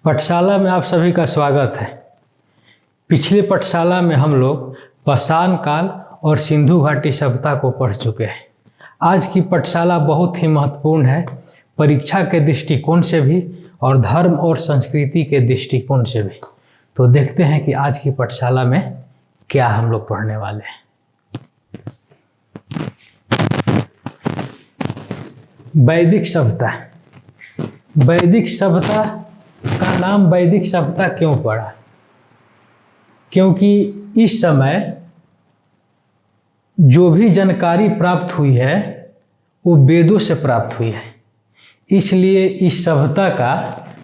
पाठशाला में आप सभी का स्वागत है। पिछले पाठशाला में हम लोग पाषाण काल और सिंधु घाटी सभ्यता को पढ़ चुके हैं। आज की पाठशाला बहुत ही महत्वपूर्ण है, परीक्षा के दृष्टिकोण से भी और धर्म और संस्कृति के दृष्टिकोण से भी। तो देखते हैं कि आज की पाठशाला में क्या हम लोग पढ़ने वाले हैं। वैदिक सभ्यता। वैदिक सभ्यता का नाम वैदिक सभ्यता क्यों पड़ा? क्योंकि इस समय जो भी जानकारी प्राप्त हुई है वो वेदों से प्राप्त हुई है, इसलिए इस सभ्यता का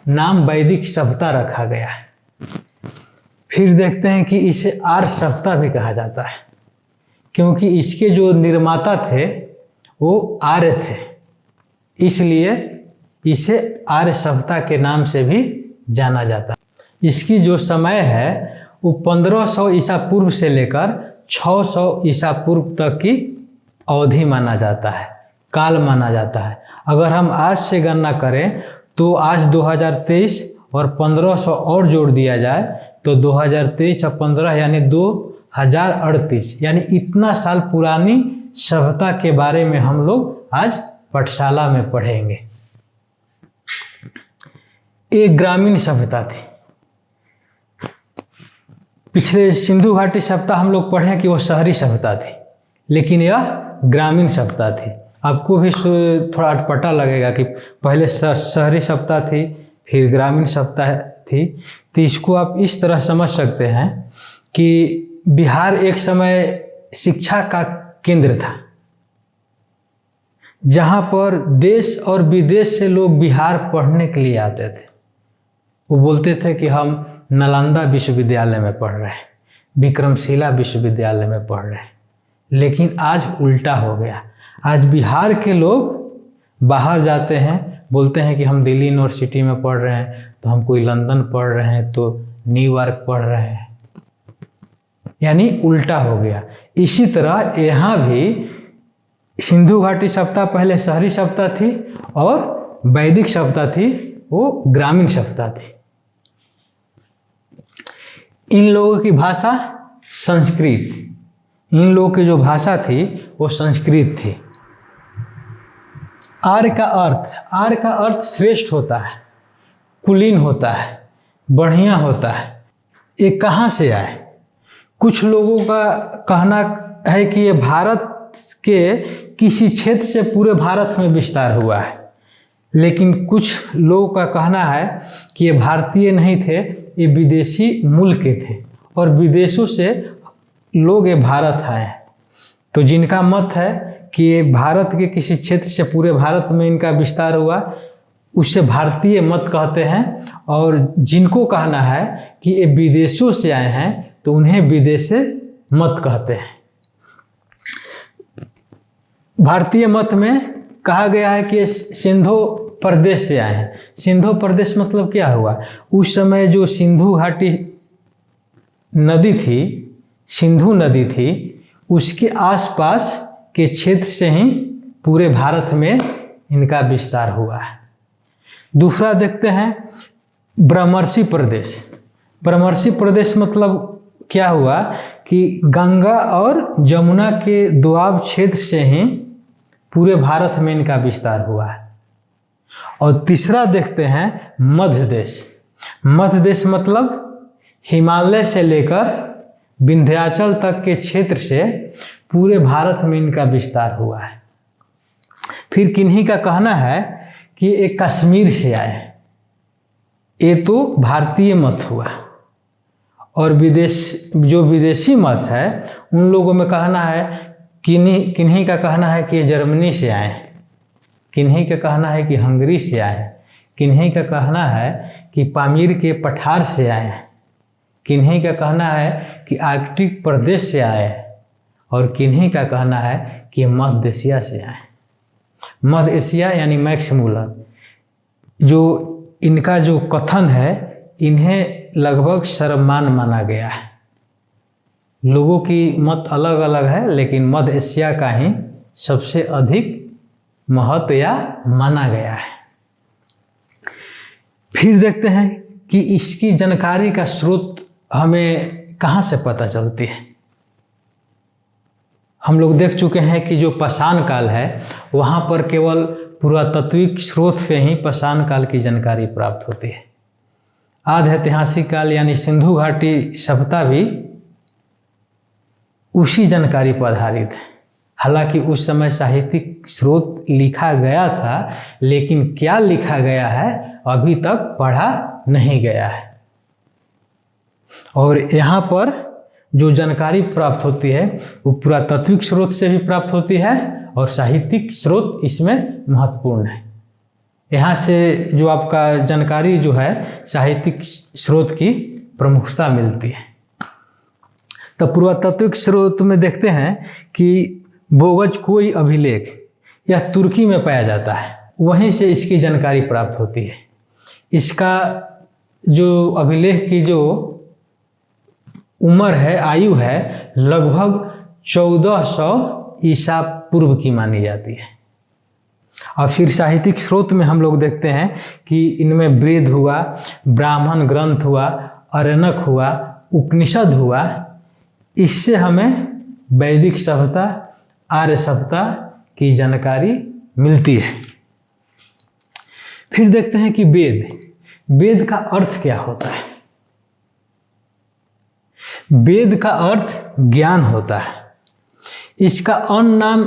नाम वैदिक सभ्यता रखा गया है। फिर देखते हैं कि इसे आर्य सभ्यता भी कहा जाता है, क्योंकि इसके जो निर्माता थे वो आर्य थे, इसलिए इसे आर्य सभ्यता के नाम से भी जाना जाता है। इसकी जो समय है वो 1500 ईसा पूर्व से लेकर 600 ईसा पूर्व तक की अवधि माना जाता है, काल माना जाता है। अगर हम आज से गणना करें तो आज 2023 और 1500 और जोड़ दिया जाए तो 2023 और 15 यानी 2038, यानी इतना साल पुरानी सभ्यता के बारे में हम लोग आज पाठशाला में पढ़ेंगे। एक ग्रामीण सभ्यता थी। पिछले सिंधु घाटी सभ्यता हम लोग पढ़े कि वो शहरी सभ्यता थी, लेकिन यह ग्रामीण सभ्यता थी। आपको भी थोड़ा अटपटा लगेगा कि पहले शहरी सभ्यता थी फिर ग्रामीण सभ्यता थी। तो इसको आप इस तरह समझ सकते हैं कि बिहार एक समय शिक्षा का केंद्र था, जहाँ पर देश और विदेश से लोग बिहार पढ़ने के लिए आते थे। वो बोलते थे कि हम नालंदा विश्वविद्यालय में पढ़ रहे हैं, विक्रमशिला विश्वविद्यालय में पढ़ रहे हैं। लेकिन आज उल्टा हो गया। आज बिहार के लोग बाहर जाते हैं, बोलते हैं कि हम दिल्ली यूनिवर्सिटी में पढ़ रहे हैं, तो हम कोई लंदन पढ़ रहे हैं, तो न्यूयॉर्क पढ़ रहे हैं, यानी उल्टा हो गया। इसी तरह यहाँ भी सिंधु घाटी सभ्यता पहले शहरी सभ्यता थी और वैदिक सभ्यता थी वो ग्रामीण सभ्यता थी। इन लोगों की भाषा संस्कृत, इन लोगों की जो भाषा थी वो संस्कृत थी। आर्य का अर्थ श्रेष्ठ होता है, कुलीन होता है, बढ़िया होता है। ये कहाँ से आए? कुछ लोगों का कहना है कि ये भारत के किसी क्षेत्र से पूरे भारत में विस्तार हुआ है, लेकिन कुछ लोगों का कहना है कि ये भारतीय नहीं थे, ये विदेशी मूल के थे और विदेशों से लोग ये भारत आए हैं। तो जिनका मत है कि ये भारत के किसी क्षेत्र से पूरे भारत में इनका विस्तार हुआ, उसे भारतीय मत कहते हैं। और जिनको कहना है कि ये विदेशों से आए हैं तो उन्हें विदेशी मत कहते हैं। भारतीय मत में कहा गया है कि सिंधु प्रदेश से आए हैं। सिंधु प्रदेश मतलब क्या हुआ? उस समय जो सिंधु घाटी नदी थी, सिंधु नदी थी, उसके आसपास के क्षेत्र से ही पूरे भारत में इनका विस्तार हुआ है। दूसरा देखते हैं ब्रह्मर्षि प्रदेश। ब्रह्मर्षि प्रदेश मतलब क्या हुआ कि गंगा और जमुना के दोआब क्षेत्र से ही पूरे भारत में इनका विस्तार हुआ है। और तीसरा देखते हैं मध्य देश। मध्य देश मतलब हिमालय से लेकर विंध्याचल तक के क्षेत्र से पूरे भारत में इनका विस्तार हुआ है। फिर किन्हीं का कहना है कि ये कश्मीर से आए। ये तो भारतीय मत हुआ। और जो विदेशी मत है उन लोगों में कहना है, किन्हीं का कहना है कि ये जर्मनी से आए हैं, किन्हीं का कहना है कि हंगरी से आए हैं, किन्हीं का कहना है कि पामीर के पठार से आए हैं, किन्हीं का कहना है कि आर्कटिक प्रदेश से आए हैं, और किन्हीं का कहना है कि मध्य एशिया से आए हैं। मध्य एशिया यानी मैक्स मूलर। जो इनका जो कथन है, इन्हें लगभग सर्वमान्य माना गया है। लोगों की मत अलग अलग है, लेकिन मध्य एशिया का ही सबसे अधिक महत्व या माना गया है। फिर देखते हैं कि इसकी जानकारी का स्रोत हमें कहाँ से पता चलती है। हम लोग देख चुके हैं कि जो पाषाण काल है वहाँ पर केवल पुरातात्विक स्रोत से ही पाषाण काल की जानकारी प्राप्त होती है। आधि ऐतिहासिक काल यानी सिंधु घाटी सभ्यता भी उसी जानकारी पर आधारित है। हालांकि उस समय साहित्यिक स्रोत लिखा गया था, लेकिन क्या लिखा गया है अभी तक पढ़ा नहीं गया है। और यहाँ पर जो जानकारी प्राप्त होती है वो पुरातात्विक स्रोत से भी प्राप्त होती है और साहित्यिक स्रोत इसमें महत्वपूर्ण है। यहाँ से जो आपका जानकारी जो है साहित्यिक स्रोत की प्रमुखता मिलती है। तो पुरातात्विक स्रोत में देखते हैं कि बोगज कोई अभिलेख या तुर्की में पाया जाता है, वहीं से इसकी जानकारी प्राप्त होती है। इसका जो अभिलेख की जो उम्र है, आयु है, लगभग 1400 ईसा पूर्व की मानी जाती है। और फिर साहित्यिक स्रोत में हम लोग देखते हैं कि इनमें वेद हुआ, ब्राह्मण ग्रंथ हुआ, अरण्यक हुआ, उपनिषद हुआ। इससे हमें वैदिक सभ्यता, आर्य सभ्यता की जानकारी मिलती है। फिर देखते हैं कि वेद का अर्थ क्या होता है। वेद का अर्थ ज्ञान होता है। इसका अन्य नाम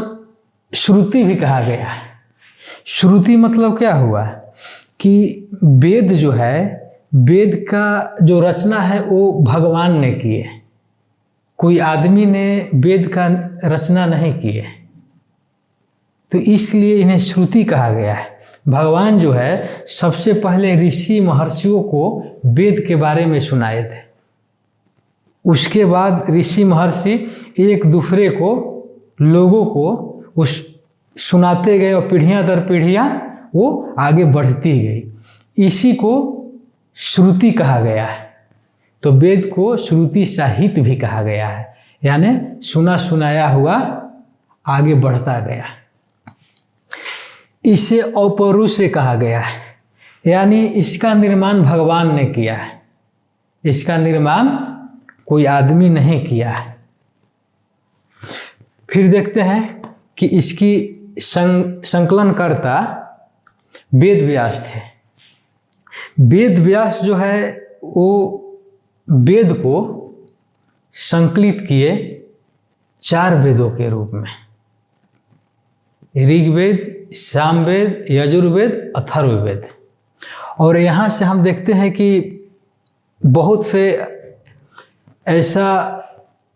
श्रुति भी कहा गया है। श्रुति मतलब क्या हुआ कि वेद जो है, वेद का जो रचना है वो भगवान ने की है, कोई आदमी ने वेद का रचना नहीं की है, तो इसलिए इन्हें श्रुति कहा गया है। भगवान जो है सबसे पहले ऋषि महर्षियों को वेद के बारे में सुनाए थे। उसके बाद ऋषि महर्षि एक दूसरे को, लोगों को उस सुनाते गए और पीढ़ियां दर पीढ़ियां वो आगे बढ़ती गई। इसी को श्रुति कहा गया है। तो वेद को श्रुति साहित्य भी कहा गया है, यानी सुना सुनाया हुआ आगे बढ़ता गया। इसे औपरुष्य कहा गया है, यानी इसका निर्माण भगवान ने किया है। इसका निर्माण कोई आदमी नहीं किया है। फिर देखते हैं कि इसकी संकलनकर्ता वेद व्यास थे। वेद व्यास जो है वो वेद को संकलित किए 4 वेदों के रूप में, ऋग्वेद, सामवेद, यजुर्वेद, अथर्ववेद। और यहाँ से हम देखते हैं कि बहुत से ऐसा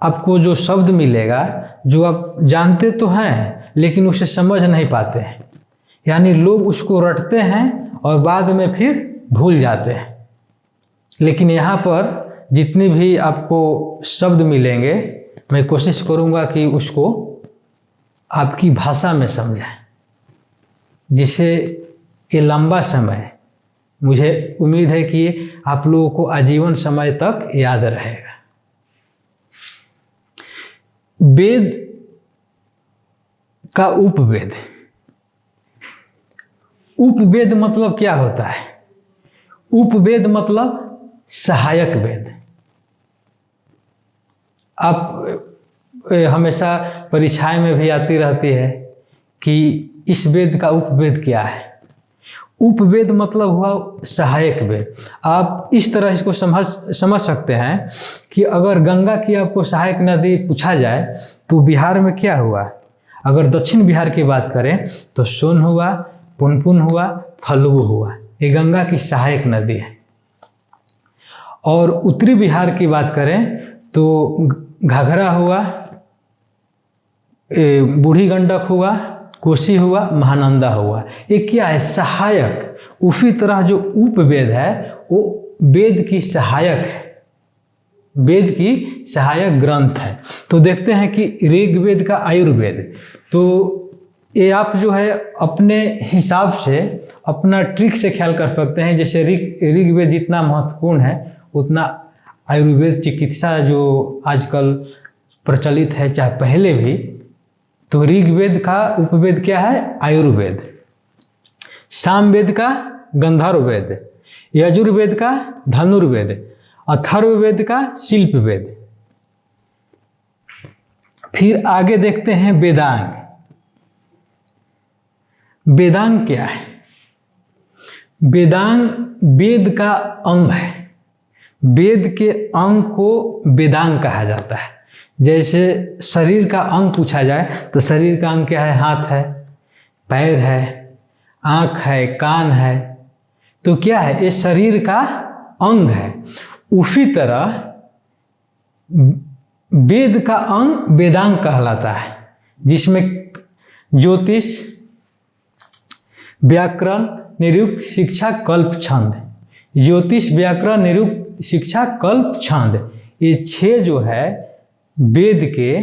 आपको जो शब्द मिलेगा जो आप जानते तो हैं लेकिन उसे समझ नहीं पाते हैं, यानी लोग उसको रटते हैं और बाद में फिर भूल जाते हैं। लेकिन यहाँ पर जितने भी आपको शब्द मिलेंगे मैं कोशिश करूँगा कि उसको आपकी भाषा में समझें, जिससे ये लंबा समय, मुझे उम्मीद है कि आप लोगों को आजीवन समय तक याद रहेगा। वेद का उपवेद। उपवेद मतलब क्या होता है? उपवेद मतलब सहायक वेद। आप हमेशा परीक्षाएं में भी आती रहती है कि इस वेद का उपवेद क्या है। उपवेद मतलब हुआ सहायक वेद। आप इस तरह इसको समझ सकते हैं कि अगर गंगा की आपको सहायक नदी पूछा जाए तो बिहार में क्या हुआ। अगर दक्षिण बिहार की बात करें तो सोन हुआ, पुनपुन हुआ, फल्गु हुआ, ये गंगा की सहायक नदी है। और उत्तरी बिहार की बात करें तो घाघरा हुआ, बूढ़ी गंडक हुआ, कोसी हुआ, महानंदा हुआ। ये क्या है? सहायक। उसी तरह जो उपवेद है वो वेद की सहायक है, वेद की सहायक ग्रंथ है। तो देखते हैं कि ऋग्वेद का आयुर्वेद, तो ये आप जो है अपने हिसाब से, अपना ट्रिक से ख्याल कर सकते हैं। जैसे ऋग्वेद जितना महत्वपूर्ण है उतना आयुर्वेद चिकित्सा जो आजकल प्रचलित है, चाहे पहले भी, तो ऋग्वेद का उपवेद क्या है? आयुर्वेद। सामवेद का गंधर्व वेद, यजुर्वेद का धनुर्वेद, अथर्ववेद का शिल्प वेद। फिर आगे देखते हैं वेदांग। वेदांग क्या है? वेदांग वेद का अंग है। वेद के अंग को वेदांग कहा जाता है। जैसे शरीर का अंग पूछा जाए तो शरीर का अंग क्या है? हाथ है, पैर है, आँख है, कान है। तो क्या है? ये शरीर का अंग है। उसी तरह वेद का अंग वेदांग कहलाता है, जिसमें ज्योतिष, व्याकरण, निरुक्त, शिक्षा, कल्प, छंद। ज्योतिष, व्याकरण, निरुक्त, शिक्षा, कल्प, छंद, ये 6 जो है वेद के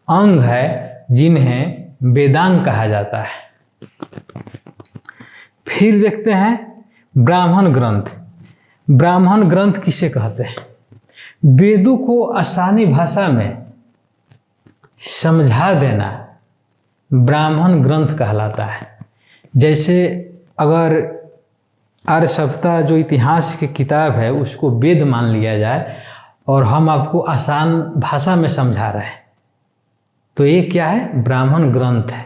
अंग है, जिन्हें वेदांग कहा जाता है। फिर देखते हैं ब्राह्मण ग्रंथ। ब्राह्मण ग्रंथ किसे कहते हैं? वेदों को आसानी भाषा में समझा देना ब्राह्मण ग्रंथ कहलाता है। जैसे अगर आर्य सप्ताह जो इतिहास की किताब है उसको वेद मान लिया जाए और हम आपको आसान भाषा में समझा रहे हैं, तो ये क्या है? ब्राह्मण ग्रंथ है,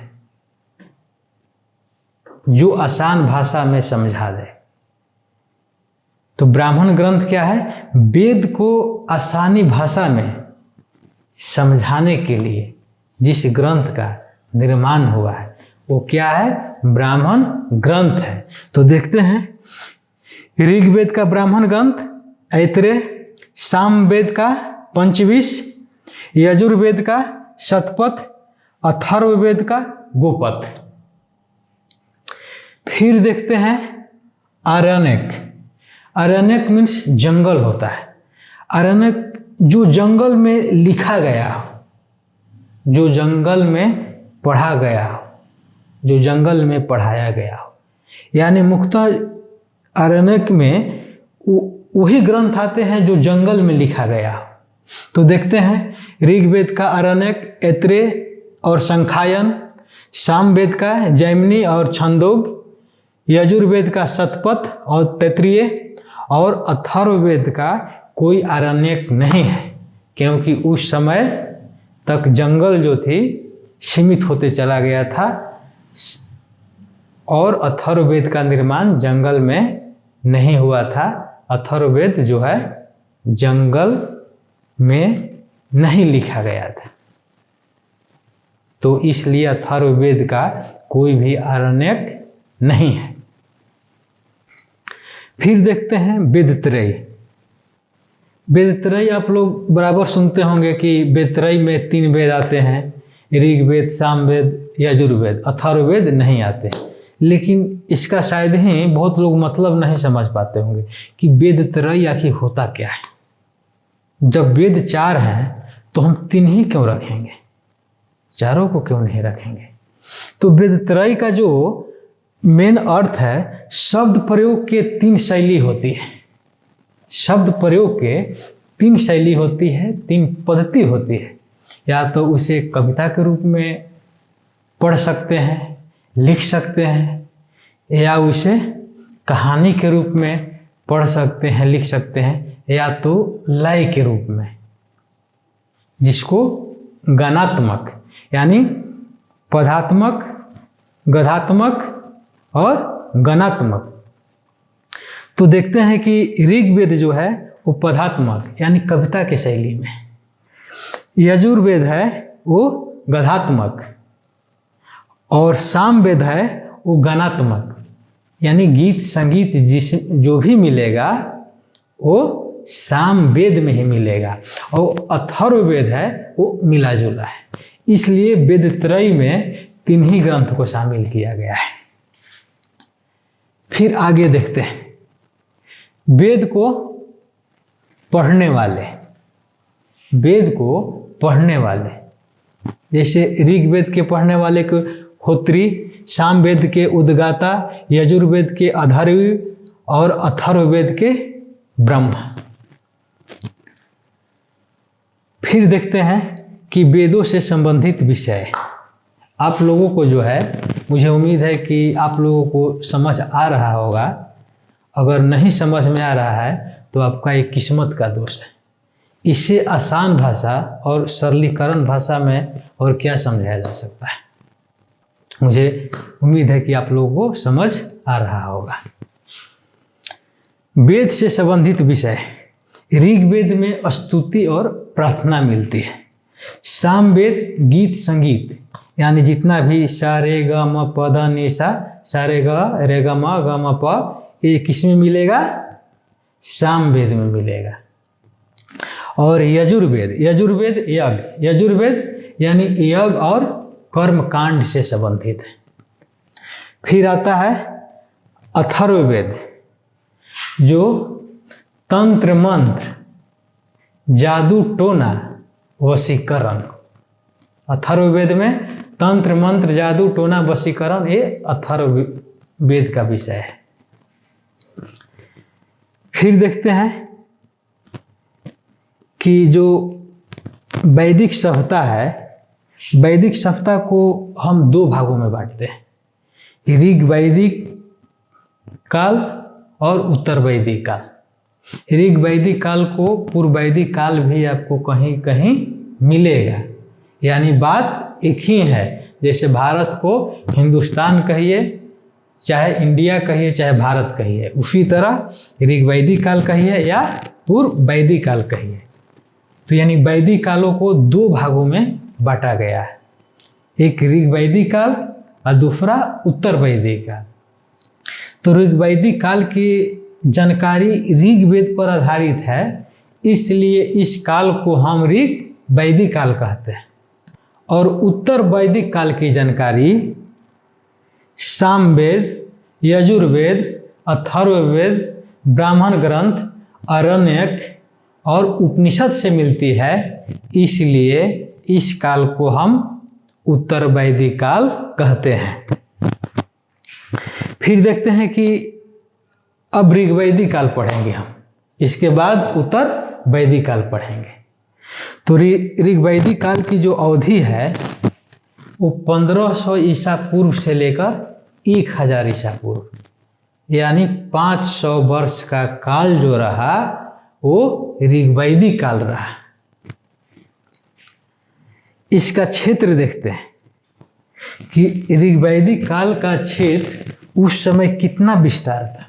जो आसान भाषा में समझा दे। तो ब्राह्मण ग्रंथ क्या है? वेद को आसानी भाषा में समझाने के लिए जिस ग्रंथ का निर्माण हुआ है वो क्या है? ब्राह्मण ग्रंथ है। तो देखते हैं ऋग्वेद का ब्राह्मण ग्रंथ ऐत्रेय, सामवेद का पंचविश, यजुर्वेद का शतपथ, अथर्ववेद का गोपथ। फिर देखते हैं आरण्यक। आरण्यक मीन्स जंगल होता है। आरण्यक जो जंगल में लिखा गया हो, जो जंगल में पढ़ा गया हो, जो जंगल में पढ़ाया गया हो, यानी मुख्यतः आरण्यक में वही ग्रंथ आते हैं जो जंगल में लिखा गया हो। तो देखते हैं ऋग्वेद का आरण्यक ऐत्रेय और संखायन, सामवेद का जैमिनी और छंदोग, यजुर्वेद का शतपथ और तैत्तिरीय, और अथर्ववेद का कोई आरण्यक नहीं है, क्योंकि उस समय तक जंगल जो थी सीमित होते चला गया था और अथर्ववेद का निर्माण जंगल में नहीं हुआ था। अथर्ववेद जो है जंगल में नहीं लिखा गया था, तो इसलिए अथर्ववेद का कोई भी आरण्यक नहीं है। फिर देखते हैं वेदत्रयी। वेदत्रयी आप लोग बराबर सुनते होंगे कि वेदत्रयी में 3 वेद आते हैं, ऋग्वेद, सामवेद, यजुर्वेद, अथर्ववेद नहीं आते। लेकिन इसका शायद ही बहुत लोग मतलब नहीं समझ पाते होंगे कि वेदत्रयी आखिर होता क्या है। जब वेद 4 हैं तो हम 3 ही क्यों रखेंगे, चारों को क्यों नहीं रखेंगे? तो वेदत्रयी का जो मेन अर्थ है, शब्द प्रयोग के 3 शैली होती है। शब्द प्रयोग के 3 शैली होती है, 3 पद्धति होती है। या तो उसे कविता के रूप में पढ़ सकते हैं, लिख सकते हैं, या उसे कहानी के रूप में पढ़ सकते हैं, लिख सकते हैं, या तो लय के रूप में, जिसको गणात्मक यानी पदात्मक, गधात्मक और गणात्मक। तो देखते हैं कि ऋग्वेद जो है वो पदात्मक यानी कविता की शैली में, यजुर्वेद है वो गधात्मक, और सामवेद है वो गणात्मक यानी गीत संगीत जो भी मिलेगा वो सामवेद में ही मिलेगा, और अथर्ववेद है वो मिला जुला है। इसलिए वेदत्रयी में 3 ही ग्रंथ को शामिल किया गया है। फिर आगे देखते हैं वेद को पढ़ने वाले। वेद को पढ़ने वाले जैसे ऋग्वेद के पढ़ने वाले को होत्री, सामवेद के उद्गाता, यजुर्वेद के अधर्वी और अथर्ववेद के ब्रह्मा। फिर देखते हैं कि वेदों से संबंधित विषय आप लोगों को जो है, मुझे उम्मीद है कि आप लोगों को समझ आ रहा होगा अगर नहीं समझ में आ रहा है तो आपका एक किस्मत का दोष है। इसे आसान भाषा और सरलीकरण भाषा में और क्या समझाया जा सकता है। मुझे उम्मीद है कि आप लोगों को समझ आ रहा होगा। वेद से संबंधित विषय। ऋग्वेद में स्तुति और प्रार्थना मिलती है। सामवेद गीत संगीत, यानी जितना भी सा रे ग म प ध नि सा, सा रे ग म प, ये किस में मिलेगा? सामवेद में मिलेगा। और यजुर्वेद, यजुर्वेद यज्ञ, यजुर्वेद यानी यज्ञ और कर्म कांड से संबंधित है। फिर आता है अथर्ववेद, जो तंत्र मंत्र, जादू टोना, वशीकरण। अथर्ववेद में तंत्र मंत्र, जादू टोना, वशीकरण, ये अथर्ववेद का विषय है। फिर देखते हैं कि जो वैदिक सभ्यता है, वैदिक सभ्यता को हम दो भागों में बांटते हैं, ऋग वैदिक काल और उत्तर वैदिक काल। ऋग वैदिक काल को पूर्व वैदिक काल भी आपको कहीं कहीं मिलेगा, यानी बात एक ही है। जैसे भारत को हिंदुस्तान कहिए, चाहे इंडिया कहिए, चाहे भारत कहिए, उसी तरह ऋग वैदिक काल कहिए या पूर्व वैदिक काल कहिए। तो यानी वैदिक कालों को दो भागों में बांटा गया है, एक ऋग वैदिक काल और दूसरा उत्तर वैदिक काल। तो ऋग वैदिक काल की जानकारी ऋग्वेद पर आधारित है, इसलिए इस काल को हम ऋग वैदिक काल कहते हैं। और उत्तर वैदिक काल की जानकारी सामवेद, यजुर्वेद, अथर्ववेद, ब्राह्मण ग्रंथ, आरण्यक और उपनिषद से मिलती है, इसलिए इस काल को हम उत्तर वैदिक काल कहते हैं। फिर देखते हैं कि अब ऋग वैदिक काल पढ़ेंगे हम, इसके बाद उत्तर वैदिक काल पढ़ेंगे। तो ऋग वैदिक काल की जो अवधि है वो 1500 ईसा पूर्व से लेकर 1000 ईसा पूर्व, यानी 500 वर्ष का काल जो रहा वो ऋग वैदिक काल रहा। इसका क्षेत्र देखते हैं कि ऋग वैदिक काल का क्षेत्र उस समय कितना विस्तार था।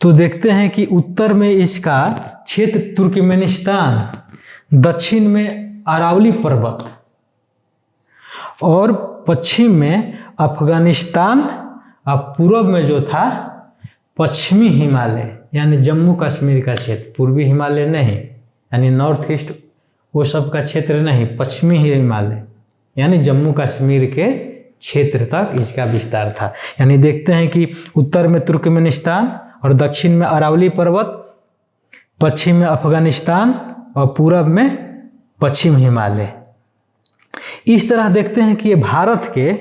तो देखते हैं कि उत्तर में इसका क्षेत्र तुर्कमेनिस्तान, दक्षिण में अरावली पर्वत और पश्चिम में अफगानिस्तान और पूर्व में जो था पश्चिमी हिमालय, यानी जम्मू कश्मीर का क्षेत्र, पूर्वी हिमालय नहीं, यानी नॉर्थ ईस्ट वो सब का क्षेत्र नहीं, पश्चिमी हिमालय यानी जम्मू कश्मीर के क्षेत्र तक इसका विस्तार था। यानी देखते हैं कि उत्तर में तुर्कमेनिस्तान और दक्षिण में अरावली पर्वत, पश्चिम में अफगानिस्तान और पूर्व में पश्चिम हिमालय। इस तरह देखते हैं कि ये भारत के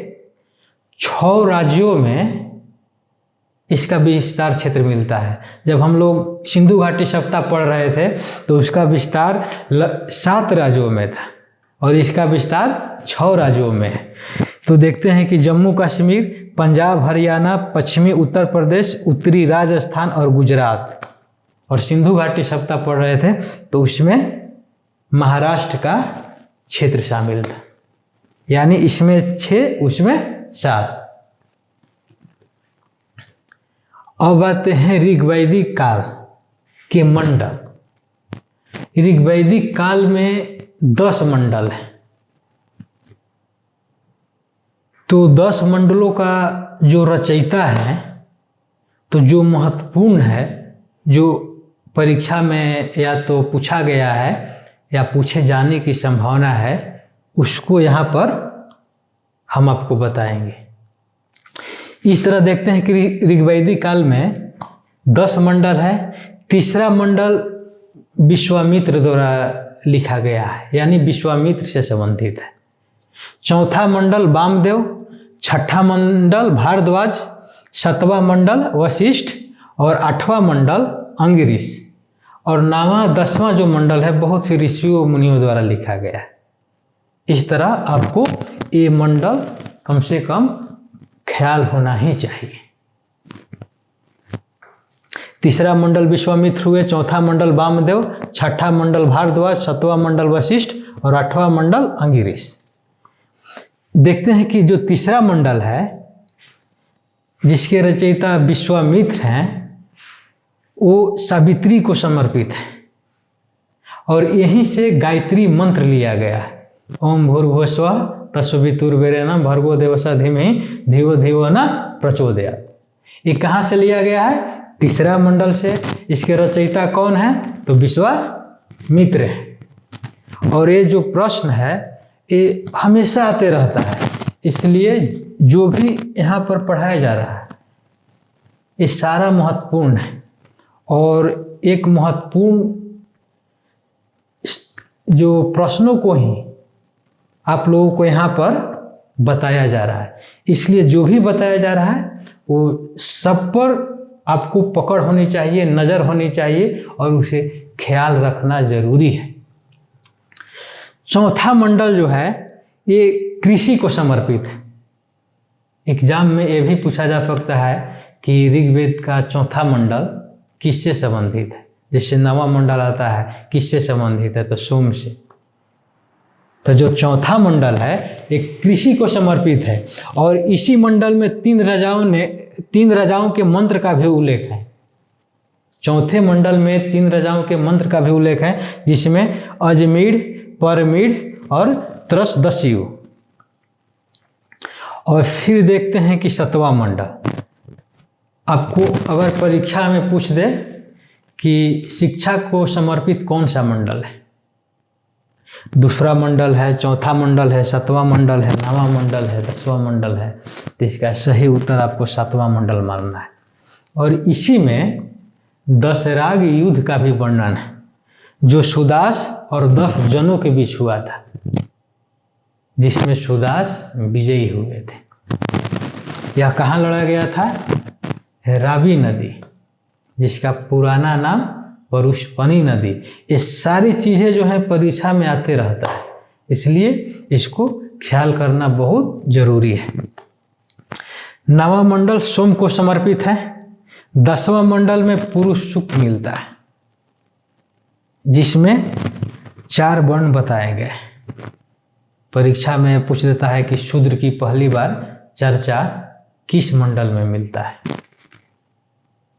6 राज्यों में इसका विस्तार क्षेत्र मिलता है। जब हम लोग सिंधु घाटी सभ्यता पढ़ रहे थे तो उसका विस्तार 7 राज्यों में था और इसका विस्तार 6 राज्यों में है। तो देखते हैं कि जम्मू कश्मीर, पंजाब, हरियाणा, पश्चिमी उत्तर प्रदेश, उत्तरी राजस्थान और गुजरात। और सिंधु घाटी सभ्यता पढ़ रहे थे तो उसमें महाराष्ट्र का क्षेत्र शामिल था, यानी इसमें 6 उसमें 7। अब आते हैं ऋग वैदिक काल के मंडल। ऋग वैदिक काल में 10 मंडल है। तो 10 मंडलों का जो रचयिता है, तो जो महत्वपूर्ण है, जो परीक्षा में या तो पूछा गया है या पूछे जाने की संभावना है, उसको यहाँ पर हम आपको बताएंगे। इस तरह देखते हैं कि ऋग्वैदिक काल में 10 मंडल है। तीसरा मंडल विश्वामित्र द्वारा लिखा गया है, यानी विश्वामित्र से संबंधित है। चौथा मंडल वामदेव, छठा मंडल भारद्वाज, 7वां मंडल वशिष्ठ और 8वां मंडल अंगिरिश और 9वां 10वां जो मंडल है बहुत से ऋषियों मुनियों द्वारा लिखा गया है। इस तरह आपको ये मंडल कम से कम ख्याल होना ही चाहिए। तीसरा मंडल विश्वामित्र हुए, चौथा मंडल वामदेव, छठा मंडल भारद्वाज, सातवां मंडल वशिष्ठ और आठवां मंडल अंगिरिश। देखते हैं कि जो तीसरा मंडल है जिसके रचयिता विश्वामित्र हैं वो सावित्री को समर्पित है और यहीं से गायत्री मंत्र लिया गया है। ओम भूर्भुवस्वः तत्सवितुर्वरेण्यं भर्गो देवस्य धीमहि धियो धियो न प्रचोदयात्। ये कहाँ से लिया गया है? तीसरा मंडल से। इसके रचयिता कौन है? तो विश्वामित्र है। और ये जो प्रश्न है ये हमेशा आते रहता है, इसलिए जो भी यहाँ पर पढ़ाया जा रहा है ये सारा महत्वपूर्ण है। और एक महत्वपूर्ण जो प्रश्नों को ही आप लोगों को यहाँ पर बताया जा रहा है, इसलिए जो भी बताया जा रहा है वो सब पर आपको पकड़ होनी चाहिए, नज़र होनी चाहिए और उसे ख्याल रखना जरूरी है। चौथा मंडल जो है ये कृषि को समर्पित है। एग्जाम में ये भी पूछा जा सकता है कि ऋग्वेद का चौथा मंडल किससे संबंधित है। जैसे नवा मंडल आता है किससे संबंधित है? तो सोम से। तो जो चौथा मंडल है एक कृषि को समर्पित है और इसी मंडल में तीन राजाओं के मंत्र का भी उल्लेख है। चौथे मंडल में 3 राजाओं के मंत्र का भी उल्लेख है, जिसमें अजमीर, परमीर और त्रसदस्यु। और फिर देखते हैं कि 7वां मंडल। आपको अगर परीक्षा में पूछ दे कि शिक्षा को समर्पित कौन सा मंडल है, दूसरा मंडल है, चौथा मंडल है, 7वां मंडल है, 9वां मंडल है, 10वां मंडल है, तो इसका सही उत्तर आपको 7वां मंडल मानना है। और इसी में 10 राग युद्ध का भी वर्णन है जो सुदास और 10 जनों के बीच हुआ था, जिसमें सुदास विजयी हुए थे। यह कहाँ लड़ा गया था? रावी नदी, जिसका पुराना नाम परुष्पनी नदी। ये सारी चीज़ें जो है परीक्षा में आते रहता है, इसलिए इसको ख्याल करना बहुत जरूरी है। 9वां मंडल सोम को समर्पित है। 10वां मंडल में पुरुष सूक्त मिलता है, जिसमें 4 वर्ण बताए गए। परीक्षा में पूछ देता है कि शूद्र की पहली बार चर्चा किस मंडल में मिलता है?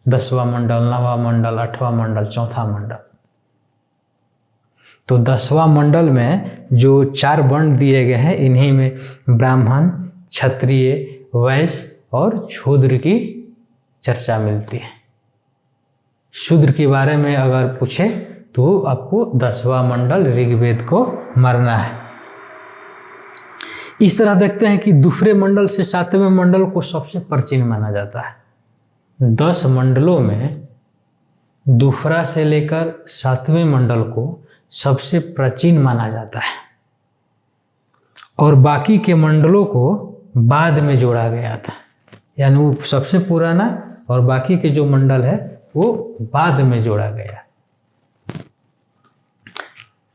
10वां मंडल, 9वां मंडल, 8वां मंडल, चौथा मंडल। तो 10वां मंडल में जो 4 वर्ण दिए गए हैं, इन्हीं में ब्राह्मण, क्षत्रिय, वैश्य और शूद्र की चर्चा मिलती है। शूद्र के बारे में अगर पूछे तो आपको 10वां मंडल ऋग्वेद को मानना है। इस तरह देखते हैं कि दूसरे मंडल से 7वें मंडल को सबसे प्राचीन माना जाता है। 10 मंडलों में दूसरा से लेकर 7वें मंडल को सबसे प्राचीन माना जाता है और बाकी के मंडलों को बाद में जोड़ा गया था, यानी वो सबसे पुराना और बाकी के जो मंडल है वो बाद में जोड़ा गया।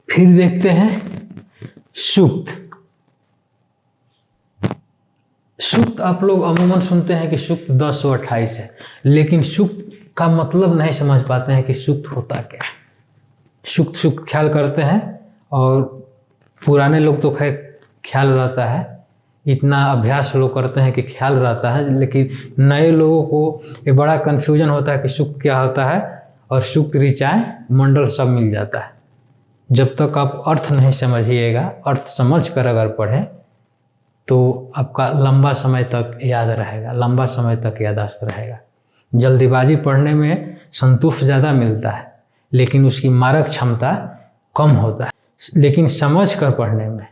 फिर देखते हैं सूक्त। सूक्त आप लोग अमूमन सुनते हैं कि सूक्त 1028 है, लेकिन सूक्त का मतलब नहीं समझ पाते हैं कि सूक्त होता क्या है। सूक्त ख्याल करते हैं और पुराने लोग तो खैर ख्याल रहता है, इतना अभ्यास लोग करते हैं कि ख्याल रहता है, लेकिन नए लोगों को ये बड़ा कन्फ्यूजन होता है कि सूक्त क्या होता है और सूक्त ऋचाएँ मंडल सब मिल जाता है। जब तक आप अर्थ नहीं समझिएगा, अर्थ समझ कर अगर पढ़ें तो आपका लंबा समय तक याद रहेगा, लंबा समय तक याददाश्त रहेगा। जल्दीबाजी पढ़ने में संतोष ज़्यादा मिलता है, लेकिन उसकी मारक क्षमता कम होता है। लेकिन समझ कर पढ़ने में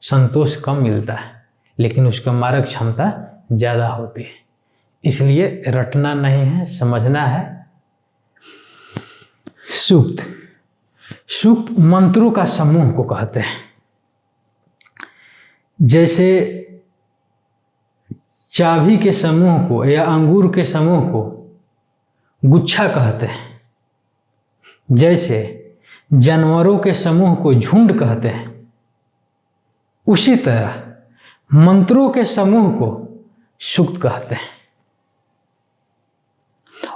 संतोष कम मिलता है, लेकिन उसका मारक क्षमता ज़्यादा होती है। इसलिए रटना नहीं है, समझना है। सूक्त, सूक्त मंत्रों का समूह को कहते हैं। जैसे चाबी के समूह को या अंगूर के समूह को गुच्छा कहते हैं, जैसे जानवरों के समूह को झुंड कहते हैं, उसी तरह मंत्रों के समूह को सूक्त कहते हैं।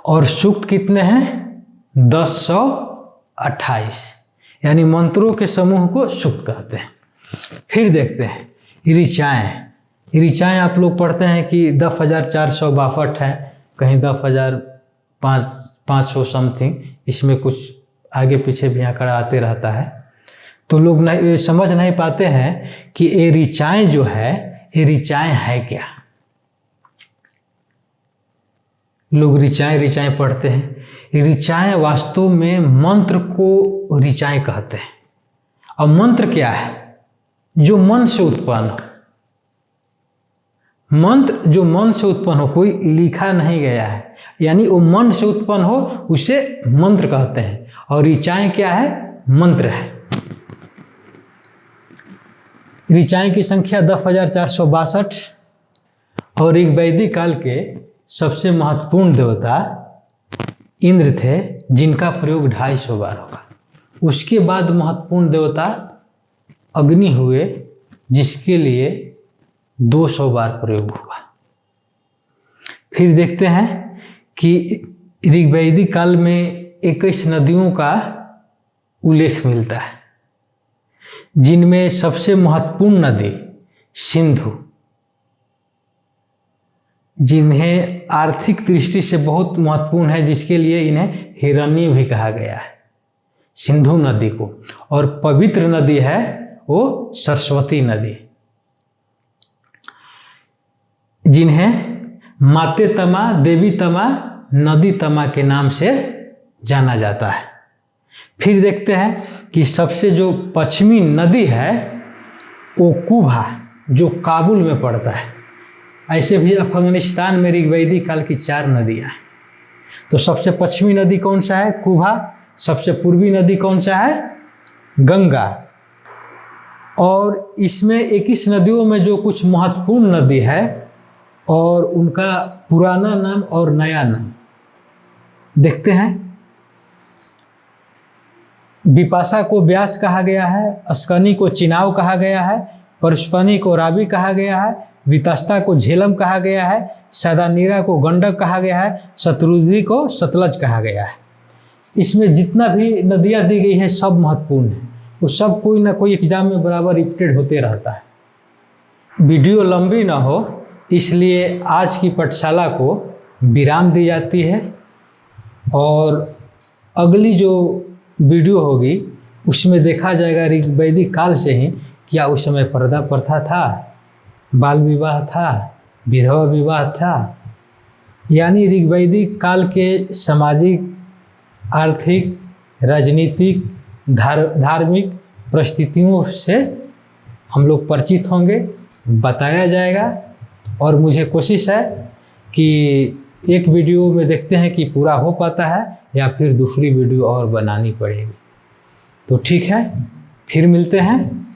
और सूक्त कितने हैं? 1028, यानी मंत्रों के समूह को सूक्त कहते हैं। फिर देखते हैं ऋचाएँ। ऋचाएँ आप लोग पढ़ते हैं कि 10,462 है, कहीं 10,500 समथिंग, इसमें कुछ आगे पीछे भी आंकड़ा आते रहता है। तो लोग नहीं समझ नहीं पाते हैं कि ये ऋचाएँ जो है, ये ऋचाएँ है क्या। लोग ऋचाएँ पढ़ते हैं। ऋचाएँ वास्तव में मंत्र को ऋचाएँ कहते हैं। और मंत्र क्या है? जो मन से उत्पन्न हो। मंत्र जो मन से उत्पन्न हो, कोई लिखा नहीं गया है, यानी वो मन से उत्पन्न हो, उसे मंत्र कहते हैं। और ऋचाएँ क्या है? मंत्र है। ऋचाएँ की संख्या 10,462 और एक वैदिक काल के सबसे महत्वपूर्ण देवता इंद्र थे, जिनका प्रयोग 250 बार होगा। उसके बाद महत्वपूर्ण देवता अग्नि हुए, जिसके लिए 200 बार प्रयोग हुआ। फिर देखते हैं कि ऋग्वैदिक काल में 21 नदियों का उल्लेख मिलता है, जिनमें सबसे महत्वपूर्ण नदी सिंधु, जिन्हें आर्थिक दृष्टि से बहुत महत्वपूर्ण है, जिसके लिए इन्हें हिरण्य भी कहा गया है, सिंधु नदी को। और पवित्र नदी है वो सरस्वती नदी, जिन्हें माते तमा, देवी तमा, नदी तमा के नाम से जाना जाता है। फिर देखते हैं कि सबसे जो पश्चिमी नदी है वो कुभा, जो काबुल में पड़ता है। ऐसे भी अफगानिस्तान में ऋग्वैदिक काल की 4 नदियाँ हैं। तो सबसे पश्चिमी नदी कौन सा है? कुभा। सबसे पूर्वी नदी कौन सा है? गंगा। और इसमें 21 नदियों में जो कुछ महत्वपूर्ण नदी है और उनका पुराना नाम और नया नाम देखते हैं। विपाशा को व्यास कहा गया है, अस्कनी को चिनाव कहा गया है, परशुपनी को रावी कहा गया है, वितस्ता को झेलम कहा गया है, सदानीरा को गंडक कहा गया है, शत्रुंजय को सतलज कहा गया है। इसमें जितना भी नदियाँ दी गई हैं सब महत्वपूर्ण है। वो सब कोई ना कोई एग्जाम में बराबर रिपीटेड होते रहता है। वीडियो लंबी ना हो, इसलिए आज की पाठशाला को विराम दी जाती है। और अगली जो वीडियो होगी उसमें देखा जाएगा ऋग्वैदिक काल से ही क्या उस समय पर्दा प्रथा था, बाल विवाह था, विधवा विवाह था। यानी ऋग्वैदिक काल के सामाजिक, आर्थिक, राजनीतिक, धार्मिक परिस्थितियों से हम लोग परिचित होंगे, बताया जाएगा। और मुझे कोशिश है कि एक वीडियो में देखते हैं कि पूरा हो पाता है या फिर दूसरी वीडियो और बनानी पड़ेगी। तो ठीक है, फिर मिलते हैं।